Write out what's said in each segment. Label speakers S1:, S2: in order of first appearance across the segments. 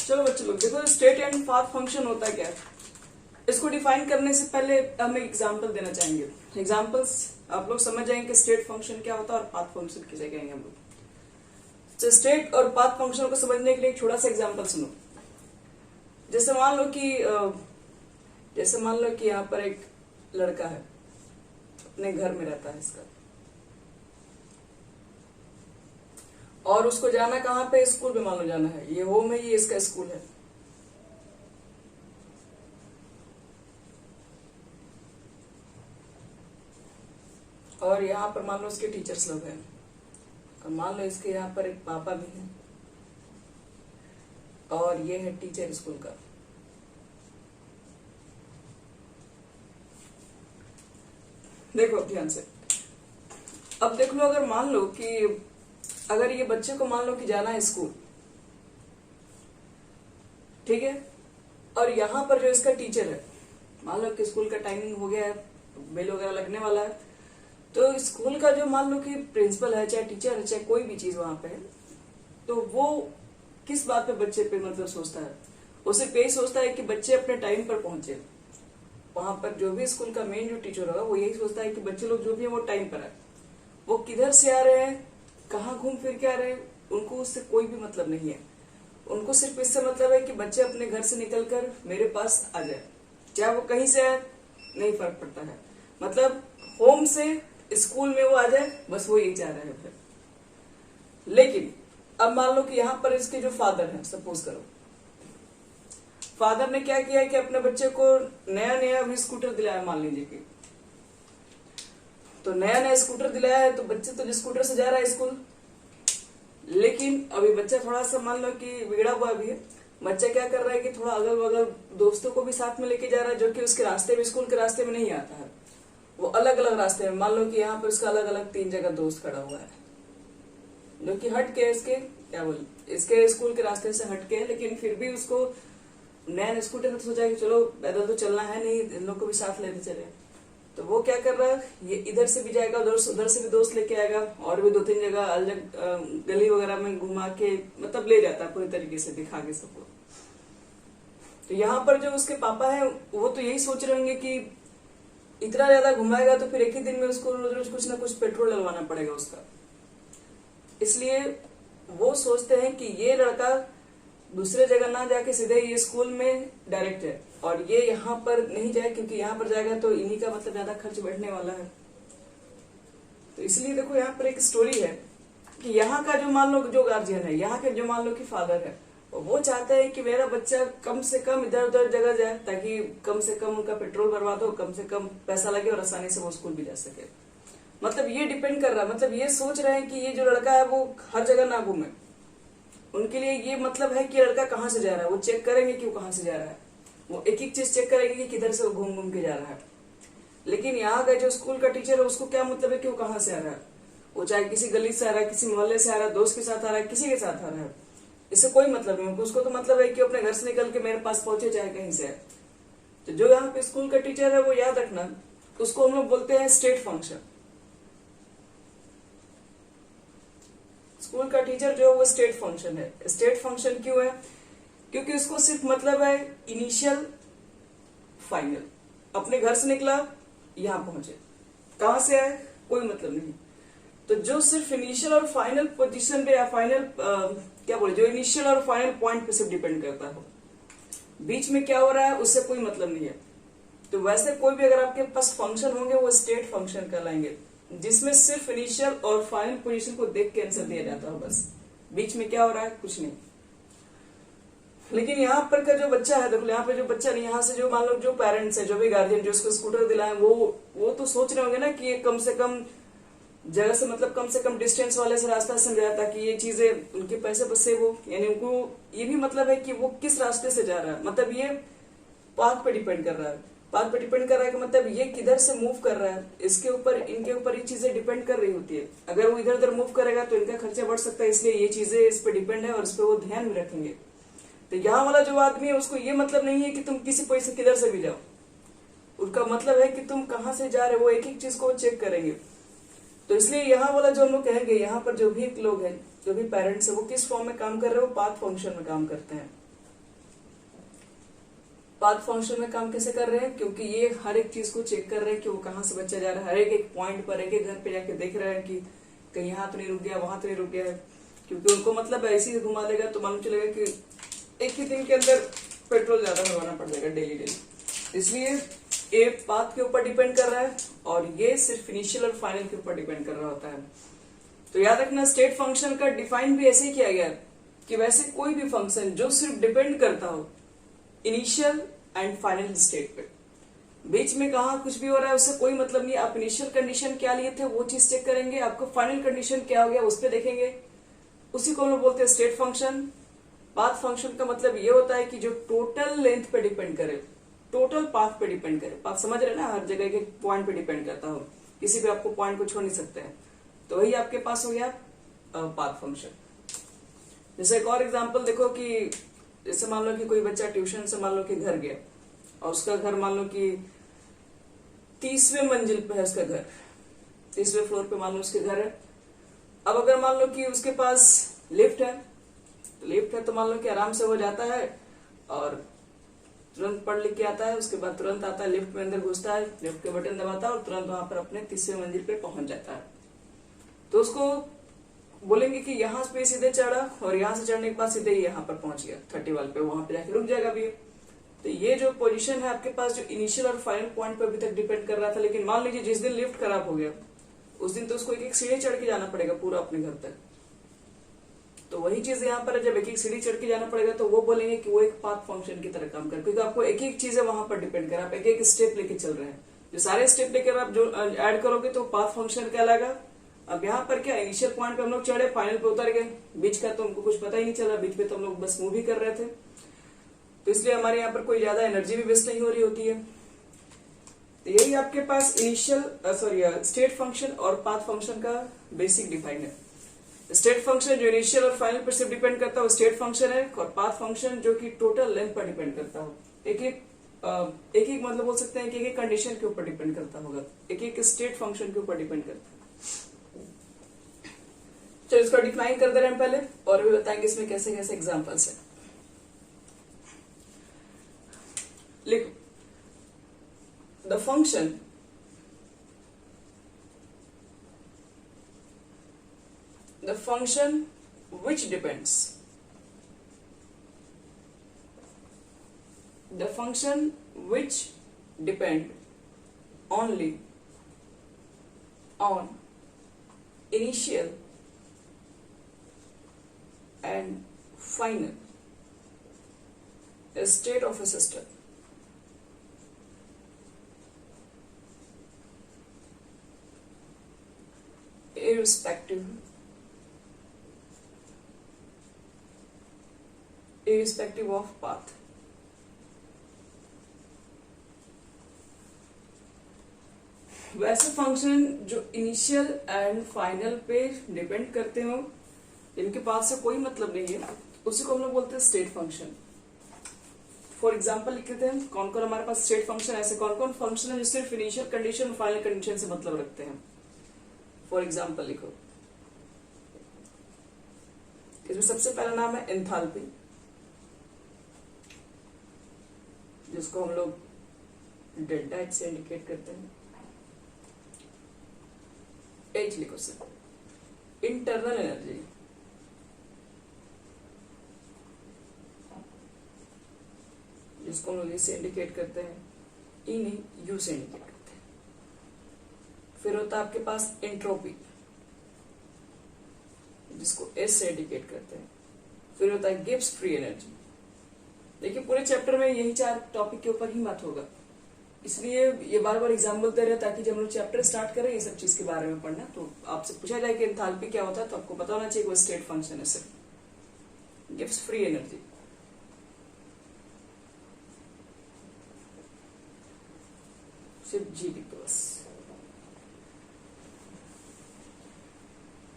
S1: चलो बच्चे लोग देखो, स्टेट एंड पाथ फंक्शन होता क्या है, इसको डिफाइन करने से पहले हम एक एग्जांपल देना चाहेंगे। एग्जांपल्स आप लोग समझ जाएंगे कि स्टेट फंक्शन क्या होता है और पाथ फंक्शन किसे कहेंगे हम लोग। तो स्टेट और पाथ फंक्शन को समझने के लिए एक छोटा सा एग्जांपल सुनो। जैसे मान लो कि यहाँ पर एक लड़का है, अपने घर में रहता है इसका, और उसको जाना कहाँ पे, स्कूल पे मान लो जाना है। ये होम है, ये इसका स्कूल है। और यहाँ पर मान लो उसके टीचर्स लोग हैं, और मान लो इसके यहाँ पर एक पापा भी हैं, और ये है टीचर स्कूल का। देखो ध्यान से, अब देख लो, अगर मान लो कि अगर ये बच्चे को मान लो कि जाना है स्कूल, ठीक है, और यहाँ पर जो इसका टीचर है, मान लो कि स्कूल का टाइमिंग हो गया है, बेल वगैरह लगने वाला है, तो स्कूल का जो मान लो कि प्रिंसिपल है, चाहे टीचर है, चाहे कोई भी चीज वहां पे है, तो वो किस बात पे बच्चे पे मतलब सोचता है, वो सिर्फ यही सोचता है कि बच्चे अपने टाइम पर पहुंचे। वहां पर जो भी स्कूल का मेन जो टीचर होगा वो यही सोचता है कि बच्चे लोग जो भी है वो टाइम पर आए। वो किधर से आ रहे हैं, कहाँ घूम फिर के आ रहे हैं, उनको उससे कोई भी मतलब नहीं है। उनको सिर्फ इससे मतलब है कि बच्चे अपने घर से निकलकर मेरे पास आ जाए, चाहे वो कहीं से आए, नहीं फर्क पड़ता है। मतलब होम से स्कूल में वो आ जाए, बस वो यही चाह रहे हैं फिर। लेकिन अब मान लो कि यहाँ पर इसके जो फादर हैं, सपोज करो फादर ने क्या किया कि अपने बच्चे को नया नया भी स्कूटर दिलाया, मान लीजिए कि, तो नया नया स्कूटर दिलाया है, तो बच्चे तो जिस स्कूटर से जा रहा है स्कूल, लेकिन अभी बच्चा थोड़ा सा मान लो कि बिगड़ा हुआ भी है। बच्चा क्या कर रहा है कि थोड़ा अगल बगल दोस्तों को भी साथ में लेके जा रहा है, जो कि उसके रास्ते में, स्कूल के रास्ते में नहीं आता है। वो अलग अलग रास्ते में, मान लो कि यहाँ पर उसका अलग अलग 3 जगह दोस्त खड़ा हुआ है, जो कि हट के इसके क्या बोल इसके स्कूल के रास्ते से हट के, लेकिन फिर भी उसको नया स्कूटर में सोचा कि चलो पैदल तो चलना है नहीं, इन लोग को भी साथ लेते चले। तो वो क्या कर रहा है, ये इधर से भी जाएगा, उधर से भी दोस्त लेके आएगा, और भी 2-3 जगह अलग गली वगैरह में घुमा के मतलब ले जाता है पूरी तरीके से, दिखा के सबको। तो यहाँ पर जो उसके पापा है वो तो यही सोच रहे होंगे कि इतना ज्यादा घुमाएगा तो फिर एक ही दिन में उसको रोज रोज कुछ ना कुछ पेट्रोल डलवाना पड़ेगा उसका। इसलिए वो सोचते हैं कि ये लड़का दूसरे जगह ना जाके सीधे ये स्कूल में डायरेक्ट है, और ये यहाँ पर नहीं जाए, क्योंकि यहाँ पर जाएगा तो इन्हीं का मतलब ज्यादा खर्च बैठने वाला है। तो इसलिए देखो यहाँ पर एक स्टोरी है कि यहाँ का जो मान लो जो गार्जियन है, यहाँ के जो मान लो कि फादर है, वो चाहते हैं कि मेरा बच्चा कम से कम इधर उधर जगह जाए, ताकि कम से कम उनका पेट्रोल बर्बाद हो, कम से कम पैसा लगे और आसानी से वो स्कूल भी जा सके। मतलब ये डिपेंड कर रहा है, मतलब ये सोच रहे हैं कि ये जो लड़का है वो हर जगह ना घूमे। उनके लिए ये मतलब है कि लड़का कहाँ से जा रहा है, वो चेक करेंगे कि वो कहाँ से जा रहा है, वो एक एक चीज चेक करेंगे कि किधर से वो घूम घूम के जा रहा है। लेकिन यहाँ का जो स्कूल का टीचर है उसको क्या मतलब है कि वो कहाँ से आ रहा है, वो चाहे किसी गली से आ रहा है, किसी मोहल्ले से आ रहा है, दोस्त के साथ आ रहा है, किसी के साथ आ रहा है, इससे कोई मतलब नहीं। उसको तो मतलब है कि अपने घर से निकल के मेरे पास पहुंचे, चाहे कहीं से आए। तो जो यहाँ पे स्कूल का टीचर है वो याद रखना, उसको हम लोग बोलते हैं स्टेट फंक्शन। स्कूल का टीचर जो है वो स्टेट फंक्शन है। स्टेट फंक्शन क्यों है, क्योंकि उसको सिर्फ मतलब है इनिशियल फाइनल, अपने घर से निकला यहां पहुंचे, कहां से आए कोई मतलब नहीं। तो जो सिर्फ इनिशियल और फाइनल पोजीशन पे या फाइनल क्या बोले, जो इनिशियल और फाइनल पॉइंट पे सिर्फ डिपेंड करता है, बीच में क्या हो रहा है उससे कोई मतलब नहीं है। तो वैसे कोई भी अगर आपके पास फंक्शन होंगे वो स्टेट फंक्शन कहलाएंगे, जिसमें सिर्फ इनिशियल और फाइनल पोजीशन को देख के आंसर दिया जाता है, बस बीच में क्या हो रहा है कुछ नहीं। लेकिन यहाँ पर का जो बच्चा है, देखो यहाँ पे जो बच्चा नहीं, यहाँ से जो मान लो जो पेरेंट्स है, जो भी गार्जियन जो उसको स्कूटर दिलाए, वो तो सोच रहे होंगे ना कि ये कम से कम जगह से, मतलब कम से कम डिस्टेंस वाले से रास्ता समझाया, ताकि ये चीजें उनके पैसे बस सेव हो। यानी उनको ये भी मतलब है कि वो किस रास्ते से जा रहा है, मतलब ये पाथ पे डिपेंड कर रहा है। पाथ पे डिपेंड कर रहा है कि मतलब ये किधर से मूव कर रहा है, इसके ऊपर, इनके ऊपर ये चीजें डिपेंड कर रही होती है। अगर वो इधर उधर मूव करेगा तो इनका खर्चा बढ़ सकता है, इसलिए ये चीजें इस पे डिपेंड है और इस पे वो ध्यान भी रखेंगे। तो यहाँ वाला जो आदमी है उसको ये मतलब नहीं है कि तुम किसी पैसे किधर से भी जाओ, उसका मतलब है कि तुम कहाँ से जा रहे हो, वो एक एक चीज को चेक करेंगे। तो इसलिए यहाँ वाला जो हम लोग कहेंगे, यहाँ पर जो भी लोग हैं, जो भी पेरेंट्स है, वो किस फॉर्म में काम कर रहे हो, पाथ फंक्शन में काम करते हैं। पाथ फंक्शन में काम कैसे कर रहे हैं, क्योंकि ये हर एक चीज को चेक कर रहे हैं कि वो कहाँ से बच्चा जा रहा है, हर एक पॉइंट पर, एक घर पे जाके देख रहे हैं कि कहीं यहाँ तो नहीं रुक गया, वहां तो नहीं रुक गया है। क्योंकि उनको मतलब ऐसे ही घुमा देगा तो मालूम चलेगा कि एक ही दिन के अंदर पेट्रोल ज्यादा भरवाना पड़ जाएगा डेली डेली। इसलिए ये पाथ के ऊपर डिपेंड कर रहा है और ये सिर्फ इनिशियल और फाइनल के ऊपर डिपेंड कर रहा होता है। तो याद रखना, स्टेट फंक्शन का डिफाइन भी ऐसे ही किया गया कि वैसे कोई भी फंक्शन जो सिर्फ डिपेंड करता हो इनिशियल एंड फाइनल स्टेट पे, बीच में कहा कुछ भी हो रहा है उससे कोई मतलब नहीं। आप इनिशियल कंडीशन क्या लिए थे वो चीज चेक करेंगे, आपको फाइनल कंडीशन क्या हो गया उस पर देखेंगे, उसी को हम लोग बोलते हैं स्टेट फंक्शन। पाथ फंक्शन का मतलब ये होता है कि जो टोटल लेंथ पे डिपेंड करे, टोटल पाथ पे डिपेंड करे। पाथ समझ रहे ना, हर जगह के पॉइंट पे डिपेंड करता हो, किसी भी आपको पॉइंट को छोड़ नहीं सकते हैं, तो वही आपके पास हो गया पाथ फंक्शन। जैसे एक और एग्जांपल देखो कि जैसे मान लो कि कोई बच्चा ट्यूशन से मान लो कि घर गया और उसका घर मान लो कि 30वें मंजिल पे है, उसका घर 30वें फ्लोर पे मान लो उसके घर है। अब अगर मान लो कि उसके पास लिफ्ट है, तो लिफ्ट है तो मान लो कि आराम से वो जाता है और तुरंत पढ़ लिख के आता है, उसके बाद तुरंत आता है लिफ्ट में अंदर घुसता है, लिफ्ट के बटन दबाता है और तुरंत वहां पर अपने 30वें मंजिल पे पहुंच जाता है। तो उसको बोलेंगे कि यहाँ पे सीधे चढ़ा और यहाँ से चढ़ने के बाद सीधे ही यहाँ पर पहुंच गया 30 वाल पे, वहां पे जाके रुक जाएगा भी। तो ये जो पोजीशन है आपके पास, जो इनिशियल और फाइनल पॉइंट पे अभी तक डिपेंड कर रहा था, लेकिन मान लीजिए जिस दिन लिफ्ट खराब हो गया उस दिन तो उसको एक एक सीढ़ी चढ़ के जाना पड़ेगा पूरा अपने घर तक। तो वही चीज यहाँ पर है, जब एक एक सीढ़ी चढ़ के जाना पड़ेगा तो वो बोलेंगे कि वो एक पाथ फंक्शन की तरह काम कर, क्योंकि आपको एक एक चीजें वहां पर डिपेंड कर, आप एक एक स्टेप लेके चल रहे हैं। जो सारे स्टेप लेकर आप जो ऐड करोगे तो पाथ फंक्शन कहलाएगा। अब यहाँ पर क्या, इनिशियल पॉइंट पे हम लोग चढ़े, फाइनल पे उतर गए, बीच का तो हमको कुछ पता ही नहीं चला, बीच में तो हम लोग बस मूव ही कर रहे थे, तो इसलिए हमारे यहाँ पर कोई ज्यादा एनर्जी भी वेस्ट नहीं हो रही होती है। तो यही आपके पास इनिशियल स्टेट फंक्शन और पाथ फंक्शन का बेसिक डिफाइन है। स्टेट फंक्शन जो इनिशियल और फाइनल पर सिर्फ डिपेंड करता हो स्टेट फंक्शन है, और पाथ फंक्शन जो कि टोटल लेंथ पर डिपेंड करता हो, एक एक मतलब बोल सकते हैं कि एक एक कंडीशन के ऊपर डिपेंड करता होगा, एक एक स्टेट फंक्शन के ऊपर डिपेंड करता है। चलो इसको डिफाइन कर दे रहे हैं पहले और भी बताएंगे इसमें कैसे कैसे एग्जांपल्स है। लिखो, the function which depends, the function which depend only on initial and final state of a system irrespective of path। वैसे फंक्शन जो इनिशियल एंड फाइनल पे डिपेंड करते हो, इनके पास से कोई मतलब नहीं है, उसी को हम लोग बोलते हैं स्टेट फंक्शन। फॉर एग्जाम्पल लिख लेते हैं कौन कौन हमारे पास स्टेट फंक्शन, ऐसे कौन कौन फंक्शन है जो सिर्फ इनिशियल कंडीशन फाइनल कंडीशन से मतलब रखते हैं। फॉर एग्जाम्पल लिखो, इसमें सबसे पहला नाम है एंथैल्पी, जिसको हम लोग डेल्टा एच से इंडिकेट करते हैं। एच लिखो सर, इंटरनल एनर्जी, जिसको हम लोग से इंडिकेट करते हैं, ई नहीं यू से इंडिकेट करते हैं। फिर होता है आपके पास एंट्रोपी, जिसको एस से इंडिकेट करते हैं। फिर होता है गिब्स फ्री एनर्जी। देखिए पूरे चैप्टर में यही 4 टॉपिक के ऊपर ही बात होगा, इसलिए ये बार बार एग्जाम्पल दे रहे हैं ताकि जब हम लोग चैप्टर स्टार्ट करें ये सब चीज के बारे में पढ़ना, तो आपसे पूछा जाए कि एंथैल्पी क्या होता है तो आपको पता होना चाहिए वो स्टेट फंक्शन है सिर्फ। गिव्स फ्री एनर्जी, सिर्फ जी लिख दो बस।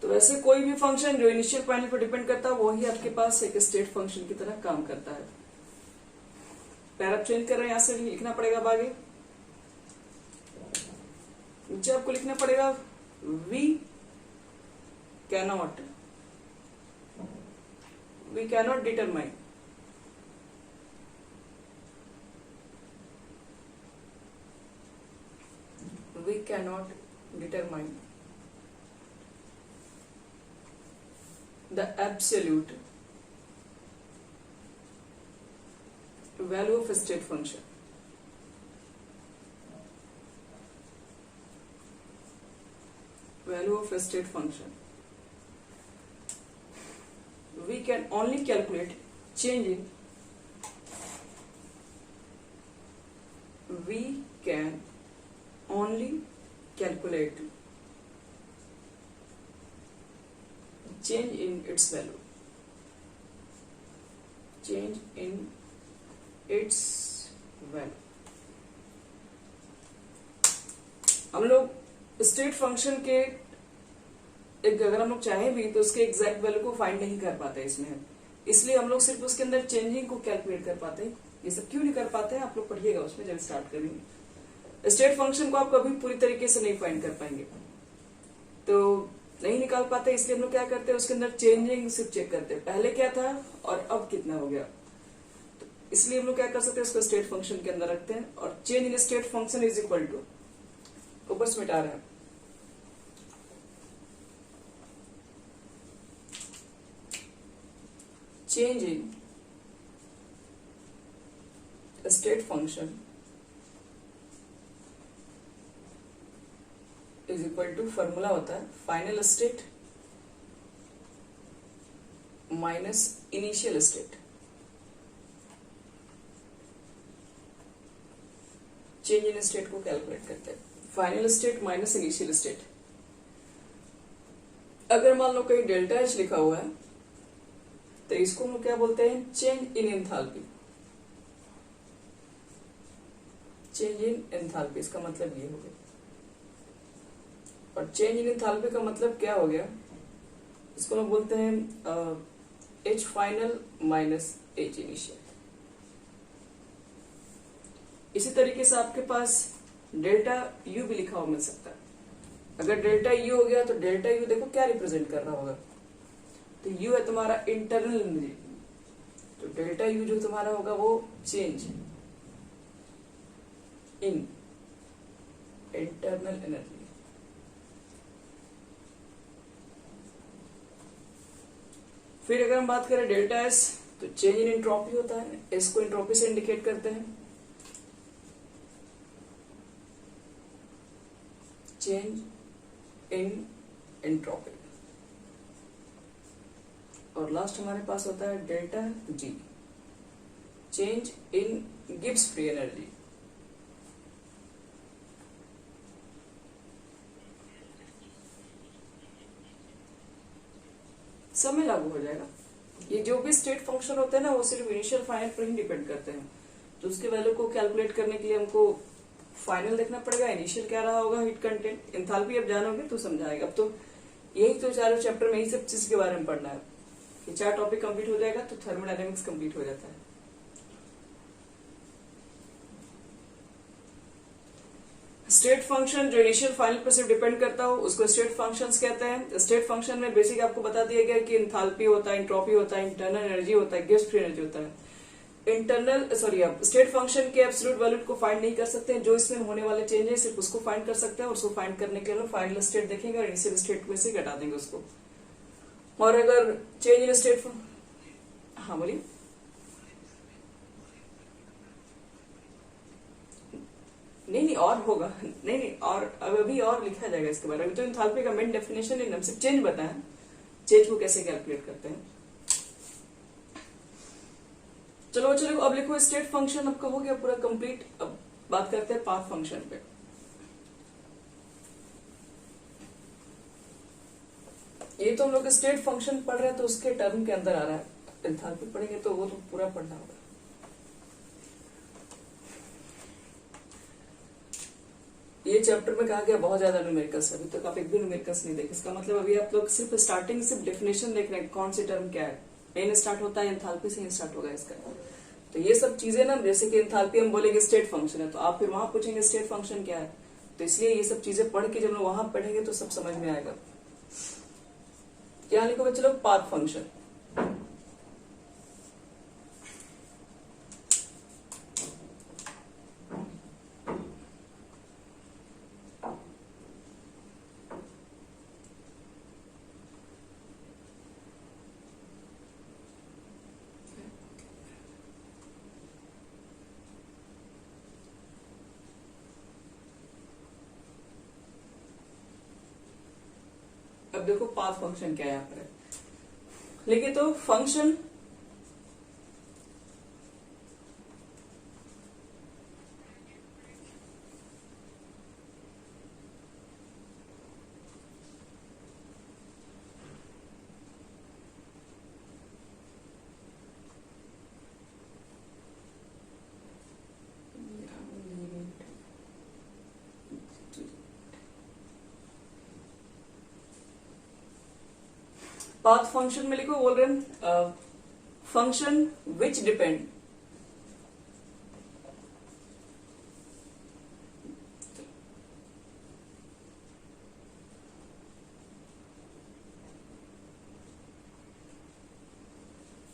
S1: तो वैसे कोई भी फंक्शन जो इनिशियल पॉइंट पर डिपेंड करता है वही आपके पास एक स्टेट फंक्शन की तरह काम करता है। पैरा चेंज कर रहे हैं, यहां से लिखना पड़ेगा अब आगे, नीचे आपको लिखना पड़ेगा we cannot determine cannot determine the absolute value of a state function. Value of a state function. We can only calculate change in. We can only calculate change in its value. Change in its value. हम लोग state function के अगर हम लोग चाहें भी तो उसके एग्जैक्ट वैल्यू को फाइंड नहीं कर पाते इसमें, इसलिए हम लोग सिर्फ उसके अंदर चेंजिंग को कैलकुलेट कर पाते हैं। ये सब क्यों नहीं कर पाते हैं आप लोग पढ़िएगा उसमें जब स्टार्ट करेंगे। स्टेट फंक्शन को आप कभी पूरी तरीके से नहीं फाइंड कर पाएंगे, तो नहीं निकाल पाते, इसलिए हम लोग क्या करते हैं उसके अंदर चेंजिंग सिर्फ चेक करते हैं, पहले क्या था और अब कितना हो गया। तो इसलिए हम लोग क्या कर सकते हैं उसको स्टेट फंक्शन के अंदर रखते हैं और change in state function is equal to, ऊपर से मिटा रहे हैं, change in a state function is equal to, formula होता है final state minus initial state. Change in state को कैलकुलेट करते हैं, final state minus initial state. अगर मान लो कहीं डेल्टा एच लिखा हुआ है तो इसको हम क्या बोलते हैं, change in enthalpy. Change in enthalpy इसका मतलब ये हो गया, और चेंज इन एंथैल्पी का मतलब क्या हो गया, इसको हम बोलते हैं H final minus H initial. इसी तरीके से आपके पास डेल्टा यू भी लिखा हुआ मिल सकता है। अगर डेल्टा यू हो गया तो डेल्टा यू देखो क्या रिप्रेजेंट कर रहा होगा, तो यू है तुम्हारा इंटरनल एनर्जी, तो डेल्टा यू जो तुम्हारा होगा वो चेंज इन इंटरनल एनर्जी। फिर अगर हम बात करें डेल्टा एस तो चेंज इन एंट्रोपी होता है, एस को एंट्रोपी से इंडिकेट करते हैं, चेंज इन एंट्रोपी। और लास्ट हमारे पास होता है delta G, change in Gibbs free energy. समय लागू हो जाएगा। ये जो भी स्टेट फंक्शन होते हैं ना वो सिर्फ इनिशियल फाइनल पर ही डिपेंड करते हैं, तो उसके वैल्यू को कैलकुलेट करने के लिए हमको फाइनल देखना पड़ेगा, इनिशियल क्या रहा होगा, हीट कंटेंट, एंथैल्पी। अब जानोगे तो समझाएगा। अब तो यही तो चारों चैप्टर में यही सब चीज के बारे में पढ़ना है। ये 4 टॉपिक कंप्लीट हो जाएगा तो थर्मोडायनेमिक्स कंप्लीट हो जाता है। स्टेट फंक्शन जो इनिशियल फाइनल पर सिर्फ डिपेंड करता हो उसको स्टेट फंक्शंस कहते हैं। स्टेट फंक्शन में बेसिक आपको बता दिया गया कि एंथैल्पी होता है, एंट्रोपी होता है, इंटरनल एनर्जी होता है, गिब्स फ्री एनर्जी होता है। आप स्टेट फंक्शन के एब्सोल्यूट वैल्यू को फाइंड नहीं कर सकते हैं, जो इसमें होने वाले चेंज है सिर्फ उसको फाइंड कर सकते हैं, और उसको फाइंड करने के लिए फाइनल स्टेट देखेंगे और इनिशियल स्टेट में से घटा देंगे उसको। और अगर चेंज इन स्टेट, हाँ बोलिए। नहीं और होगा, नहीं और अभी और लिखा जाएगा इसके बारे में। अभी तो एंथैल्पी का मेन डेफिनेशन है, हम सिर्फ चेंज बताएं, चेंज को कैसे कैलकुलेट करते हैं। चलो अब लिखो स्टेट फंक्शन आपका हो गया पूरा कंप्लीट। अब बात करते हैं पाथ फंक्शन पे। ये तो हम लोग स्टेट फंक्शन पढ़ रहे हैं तो उसके टर्म के अंदर आ रहा है, एंथैल्पी पढ़ेंगे तो वो तो पूरा पढ़ना होगा। ये चैप्टर में कहा गया बहुत ज्यादा न्यूमेरिकल्स, अभी तक आप एक भी न्यूमेरिकल्स नहीं देखे। इसका मतलब अभी आप लोग सिर्फ स्टार्टिंग सिर्फ डेफिनेशन देख रहे हैं, कौन सी टर्म क्या है। मेन स्टार्ट होता है एंथैल्पी से ही स्टार्ट होगा इसका। तो ये सब चीजें ना, जैसे कि एंथैल्पी हम बोलेंगे स्टेट फंक्शन है, तो आप फिर वहां पूछेंगे स्टेट फंक्शन क्या है, तो इसलिए ये सब चीजें पढ़ के जब लोग वहां पढ़ेंगे तो सब समझ में आएगा। क्या लिखो बच्चे लोग, पाथ फंक्शन। अब देखो पाथ फंक्शन क्या है यहाँ पर, लिखे तो फंक्शन पाथ फंक्शन में लिखो, बोल रहे हैं फंक्शन विच डिपेंड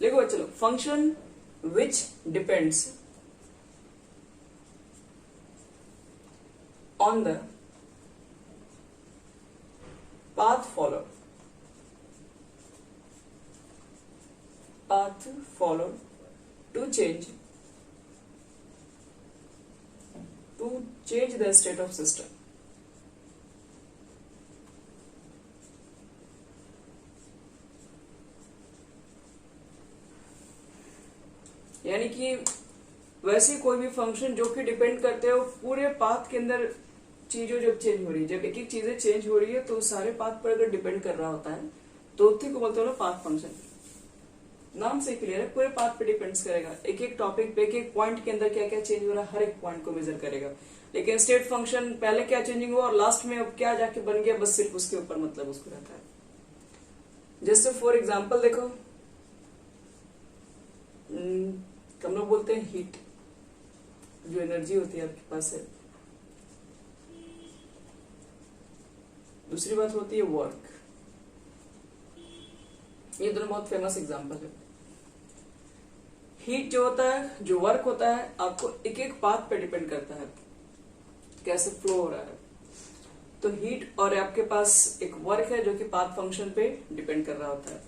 S1: लिखो, चलो function which depends on the path followed to change the state of system. यानी कि वैसे कोई भी फंक्शन जो कि डिपेंड करते हो पूरे पाथ के अंदर चीजों जब चेंज हो रही है, जब एक एक चीजें चेंज हो रही है तो सारे पाथ पर अगर डिपेंड कर रहा होता है तो उसी को बोलते हो पाथ फंक्शन। नाम से क्लियर है, पूरे पाथ पे डिपेंड्स करेगा, एक एक टॉपिक पे एक एक पॉइंट के अंदर क्या क्या चेंज हो रहा है हर एक पॉइंट को मेजर करेगा। लेकिन स्टेट फंक्शन पहले क्या चेंजिंग हुआ और लास्ट में अब क्या जाके बन गया, बस सिर्फ उसके ऊपर मतलब उसको रहता है। जैसे फॉर एग्जाम्पल देखो, हम लोग बोलते हैं हीट, जो एनर्जी होती है आपके पास है। दूसरी बात होती है वर्क, ये दोनों बहुत फेमस एग्जांपल है। हीट जो होता है, जो वर्क होता है, आपको एक एक पाथ पे डिपेंड करता है कैसे फ्लो हो रहा है। तो हीट और आपके पास एक वर्क है जो कि पाथ फंक्शन पे डिपेंड कर रहा होता है।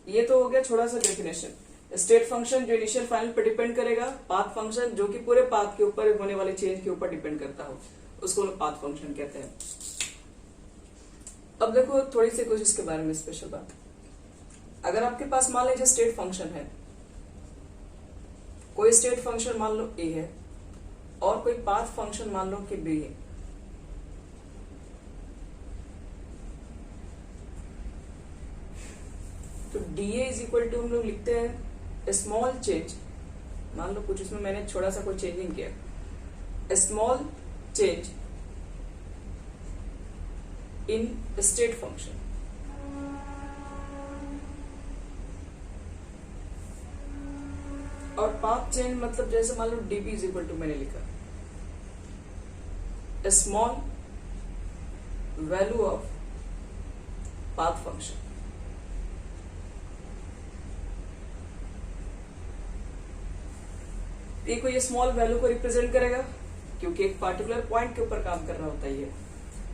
S1: ये तो हो गया छोटा सा डेफिनेशन। स्टेट फंक्शन जो इनिशियल फाइनल पे डिपेंड करेगा, पाथ फंक्शन जो कि पूरे पाथ के ऊपर होने वाले चेंज के ऊपर डिपेंड करता हो, उसको लोग पाथ फंक्शन कहते हैं। अब देखो थोड़ी सी कुछ इसके बारे में स्पेशल बात। अगर आपके पास मान लीजिए स्टेट फंक्शन है, कोई स्टेट फंक्शन मान लो ए है और कोई पाथ फंक्शन मान लो कि बी है, तो डीए इज इक्वल टू हम लोग लिखते हैं स्मॉल चेंज। मान लो कुछ इसमें मैंने छोटा सा कोई चेंजिंग किया, small change in state function. और पाथ चेंज मतलब जैसे मान लो डीबी इज इक्वल टू मैंने लिखा small value of path function. देखो ये स्मॉल वैल्यू को रिप्रेजेंट करेगा क्योंकि एक पार्टिकुलर पॉइंट के ऊपर काम कर रहा होता है ये,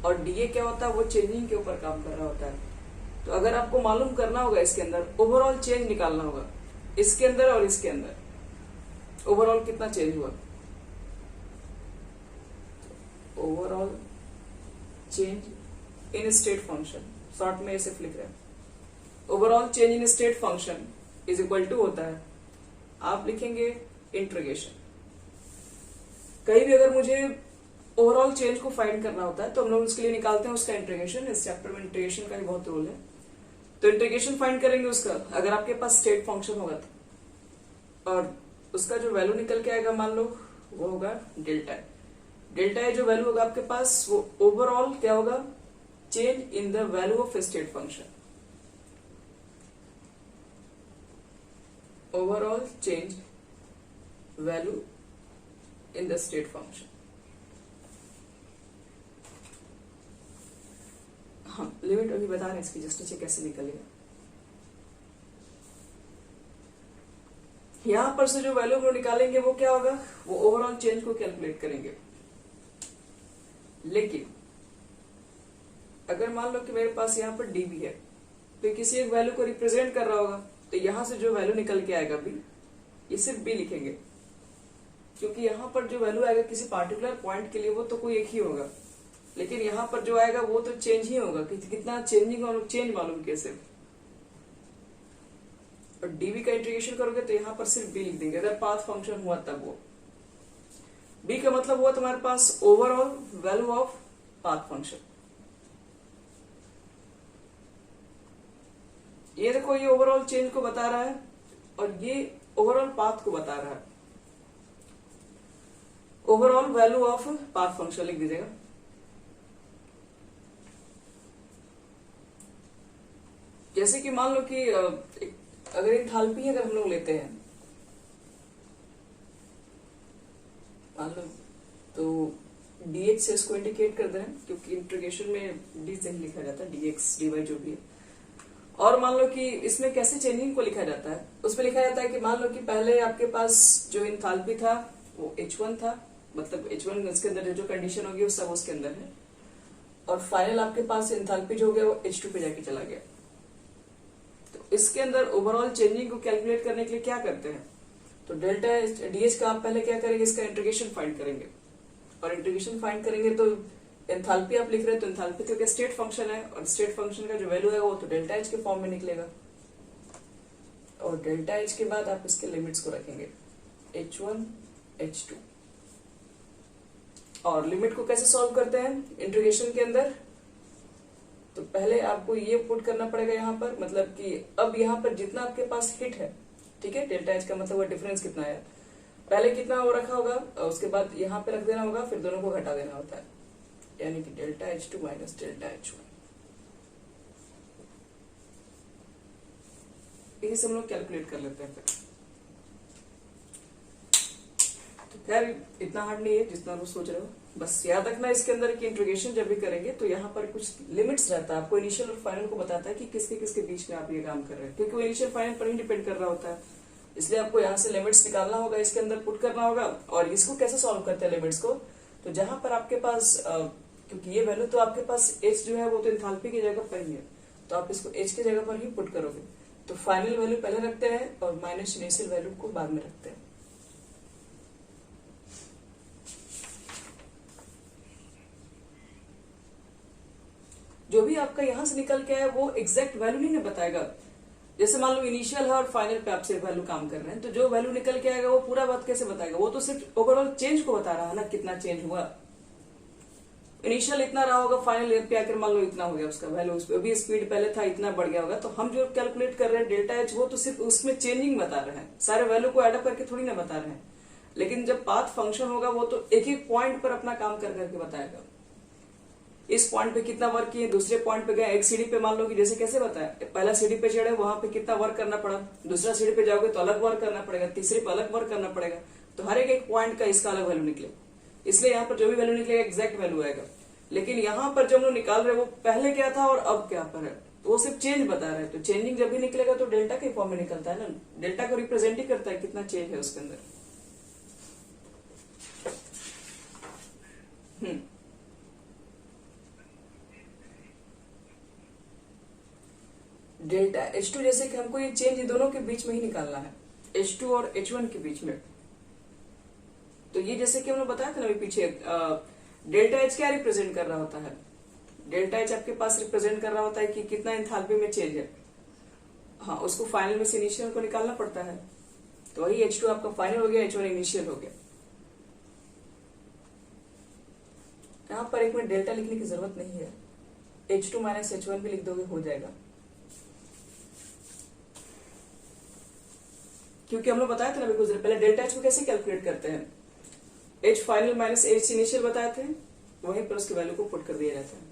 S1: और डीए क्या होता है, वो चेंजिंग के ऊपर काम कर रहा होता है। तो अगर आपको मालूम करना होगा इसके अंदर ओवरऑल चेंज निकालना होगा, इसके अंदर और इसके अंदर ओवरऑल कितना चेंज हुआ, overall change in state function, short में ऐसे लिख रहे हैं overall change in state function is equal to होता है, आप लिखेंगे इंटीग्रेशन। कहीं भी अगर मुझे ओवरऑल चेंज को फाइंड करना होता है तो हम लोग उसके लिए निकालते हैं उसका इंटीग्रेशन। इस चैप्टर में इंटीग्रेशन का ही बहुत रोल है, तो इंटीग्रेशन फाइंड करेंगे उसका। अगर आपके पास स्टेट फंक्शन होगा तो, और उसका जो वैल्यू निकल के आएगा मान लो वो होगा डेल्टा। डेल्टा ए जो वैल्यू होगा आपके पास वो ओवरऑल क्या होगा, change in the value of state function, overall change value in the state function. हाँ लिमिट अभी बता रहे हैं इसकी, जस्ट नीचे कैसे निकलेगा। यहां पर से जो वैल्यू हम लोग निकालेंगे वो क्या होगा, वो ओवरऑल चेंज को कैलकुलेट करेंगे। लेकिन अगर मान लो कि मेरे पास यहाँ पर डीबी है तो किसी एक वैल्यू को रिप्रेजेंट कर रहा होगा, तो यहां से जो वैल्यू निकल के आएगा बी, ये सिर्फ बी लिखेंगे क्योंकि यहां पर जो वैल्यू आएगा किसी पार्टिकुलर पॉइंट के लिए वो तो कोई एक ही होगा। लेकिन यहाँ पर जो आएगा वो तो चेंज ही होगा, कितना चेंजिंग और चेंज मालूम कैसे। और डीबी का इंटीग्रेशन करोगे तो यहाँ पर सिर्फ बी लिख देंगे, अगर पाथ फंक्शन हुआ तब वो। बी का मतलब हुआ तुम्हारे पास overall value of path function. ये देखो, ये ओवरऑल चेंज को बता रहा है और ये ओवरऑल पाथ को बता रहा है। Overall value of path function लिख दीजिएगा। जैसे कि मान लो कि अगर एंथैल्पी अगर हम लोग लेते हैं, मान लो तो dx से इसको इंडिकेट कर दे रहे हैं, क्योंकि इंटीग्रेशन में d से ही लिखा जाता है, dx dy जो भी है। और मान लो कि इसमें कैसे चेंजिंग को लिखा जाता है, उसमें लिखा जाता है कि मान लो कि पहले आपके पास जो एंथैल्पी था वो h1 था, मतलब h1 इसके अंदर जो कंडीशन होगी वो सब उसके अंदर है, और फाइनल आपके पास एंथैल्पी जो हो गया वो h2 पे जाके चला गया। तो इसके अंदर ओवरऑल चेंजिंग को कैलकुलेट करने के लिए क्या करते हैं, तो डेल्टा डीएच का आप पहले क्या करेंगे, इसका इंटीग्रेशन फाइंड करेंगे। और इंटीग्रेशन फाइंड करेंगे तो एंथैल्पी आप लिख रहे हैं, तो एंथैल्पी तो क्या स्टेट फंक्शन है, और स्टेट फंक्शन का जो वैल्यू है वो तो डेल्टा एच के फॉर्म में निकलेगा। और डेल्टा एच के बाद आप इसके लिमिट्स को रखेंगे h1 h2। और लिमिट को कैसे सॉल्व करते हैं इंटीग्रेशन के अंदर, तो पहले आपको ये पुट करना पड़ेगा यहाँ पर, मतलब कि अब यहाँ पर जितना आपके पास हिट है, ठीक है, डेल्टा एच का मतलब वो डिफरेंस कितना है, पहले कितना वो रखा होगा, उसके बाद यहाँ पे रख देना होगा, फिर दोनों को घटा देना होता है, यानी कि delta h2 minus delta h1। इसी से हम लोग कैलकुलेट कर लेते हैं फिर। तो खैर इतना हार्ड नहीं है जितना वो सोच रहे हो, बस याद रखना इसके अंदर की इंटीग्रेशन जब भी करेंगे तो यहाँ पर कुछ लिमिट्स रहता है, आपको इनिशियल और फाइनल को बताता है कि किसके किसके बीच में आप ये काम कर रहे हैं, क्योंकि वो इनिशियल फाइनल पर ही डिपेंड कर रहा होता है। इसलिए आपको यहाँ से लिमिट्स निकालना होगा, इसके अंदर पुट करना होगा। और इसको कैसे सॉल्व करते हैं लिमिट्स को, तो जहां पर आपके पास क्योंकि ये वैल्यू तो आपके पास h जो है वो तो एंथैल्पी की जगह पर ही है, तो आप इसको h की जगह पर ही पुट करोगे। तो फाइनल वैल्यू पहले रखते हैं और माइनस इनिशियल वैल्यू को बाद में रखते हैं। जो भी आपका यहां से निकल के आया वो एग्जैक्ट वैल्यू नहीं ना बताएगा। जैसे मान लो इनिशियल है और फाइनल पे आपसे वैल्यू काम कर रहे हैं, तो जो वैल्यू निकल के आएगा वो पूरा बात कैसे बताएगा, वो तो सिर्फ ओवरऑल चेंज को बता रहा है ना, कितना चेंज हुआ। इनिशियल इतना रहा होगा, फाइनल पे आकर मान लो इतना हो गया उसका वैल्यू, अभी स्पीड पहले था इतना बढ़ गया होगा। तो हम जो कैलकुलेट कर रहे हैं डेल्टा एच, वो तो सिर्फ उसमें चेंजिंग बता रहे हैं, सारे वैल्यू को एडअप करके थोड़ी ना बता रहे हैं। लेकिन जब पाथ फंक्शन होगा वो तो एक एक पॉइंट पर अपना काम कर करके बताएगा, इस पॉइंट पे कितना वर्क किए, दूसरे पॉइंट पे गए, एक सीढ़ी पे मान लो कि जैसे कैसे बताया, पहला सीढ़ी पे चढ़े वहां पे कितना वर्क करना पड़ा, दूसरा सीढ़ी पे जाओगे तो अलग वर्क करना पड़ेगा, तीसरे पे अलग वर्क करना पड़ेगा। तो हर एक पॉइंट का इसका अलग वैल्यू निकले, इसलिए यहाँ पर जो भी वैल्यू निकलेगा एग्जैक्ट वैल्यू आएगा। लेकिन यहाँ पर जो हम लोग निकाल रहे हैं वो पहले क्या था और अब क्या पर है, तो वो सिर्फ चेंज बता रहा है। तो चेंजिंग जब भी निकलेगा तो डेल्टा के फॉर्म में निकलता है ना, डेल्टा को रिप्रेजेंट ही करता है कितना चेंज है उसके अंदर। डेल्टा H2 जैसे कि हमको ये चेंज इन दोनों के बीच में ही निकालना है, H2 और H1 के बीच में। तो ये जैसे कि हमने बताया था ना अभी पीछे, डेल्टा H क्या रिप्रेजेंट कर रहा होता है, डेल्टा H आपके पास रिप्रेजेंट कर रहा होता है कि कितना एंथैल्पी में चेंज है। हाँ, उसको फाइनल में से इनिशियल को निकालना पड़ता है, तो वही H2 आपका फाइनल हो गया, H1 इनिशियल हो गया। यहाँ पर एक मिनट डेल्टा लिखने की जरूरत नहीं है, H2 माइनस H1 भी लिख दोगे हो जाएगा, क्योंकि हम लोग बताया था ना अभी कुछ देर पहले डेल्टा एच को कैसे कैलकुलेट करते हैं, H final minus H initial बताए थे, वहीं पर उसकी वैल्यू को पुट कर दिया जाता है।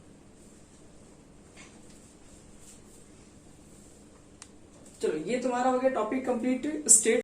S1: चलो ये तुम्हारा हो गया टॉपिक कंप्लीट, स्टेट